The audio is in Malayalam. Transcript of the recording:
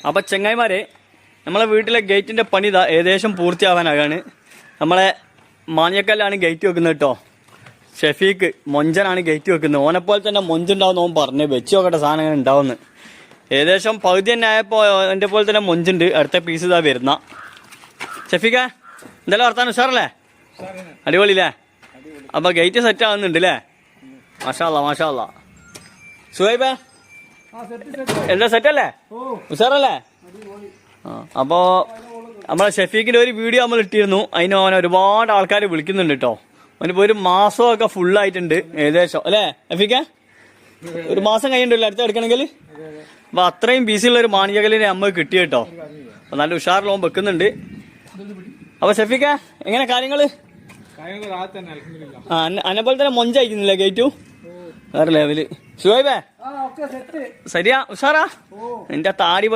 അപ്പൊ ചെങ്ങായിമാരെ, നമ്മളെ വീട്ടിലെ ഗേറ്റിന്റെ പണി ഇതാ ഏകദേശം പൂർത്തിയാവാനാകാണ്. നമ്മളെ മാഞ്ഞക്കല്ലാണ് ഗേറ്റ് വെക്കുന്നത് കേട്ടോ. ഷെഫീക്ക് മൊഞ്ചനാണ് ഗേറ്റ് വെക്കുന്നത്. ഓനെപ്പോലെ തന്നെ മൊഞ്ചുണ്ടാവും ഓൻ പറഞ്ഞു. വെച്ച് നോക്കട്ടെ സാധനം ഉണ്ടാവുന്നു. ഏകദേശം പകുതി തന്നെ ആയപ്പോൾ എൻ്റെ പോലെ തന്നെ മൊഞ്ചുണ്ട്. അടുത്ത പീസ് ഇതാ വരുന്ന. ഷെഫീക്ക എന്തായാലും വർത്താനം ഉഷാറല്ലേ? അടിപൊളിയില്ലേ? അപ്പൊ ഗേറ്റ് സെറ്റ് ആവുന്നുണ്ട് അല്ലേ? മാഷാ അല്ലാ മാഷാ അല്ലാ. സുഹൈബേ എന്താ സെറ്റല്ലേ? ഉഷാറല്ലേ? അപ്പോ നമ്മളെ ഷെഫീഖിന്റെ ഒരു വീഡിയോ നമ്മൾ ഇട്ടിരുന്നു. അതിന് അവനെ ഒരുപാട് ആൾക്കാർ വിളിക്കുന്നുണ്ട് കേട്ടോ. അവനിപ്പോ ഒരു മാസമൊക്കെ ഫുള്ളായിട്ടുണ്ട് ഏകദേശം അല്ലേ ഷെഫീക്ക? ഒരു മാസം കഴിഞ്ഞിട്ടല്ലോ അടുത്ത് എടുക്കണമെങ്കിൽ. അപ്പൊ അത്രയും ബിസിയുള്ള ഒരു മാണികലിനെ നമ്മക്ക് കിട്ടി കേട്ടോ. അപ്പൊ നല്ല ഉഷാറിലോൻ വെക്കുന്നുണ്ട്. അപ്പൊ ഷെഫീക്ക എങ്ങനെ കാര്യങ്ങള്? അന്നെ പോലെ തന്നെ മൊഞ്ചയക്കുന്നില്ലേ ഗേറ്റു? വേറെ ലെവല്. സുഹൈബേ ശരിയാ ഉഷാറാ? നിന്റെ താടി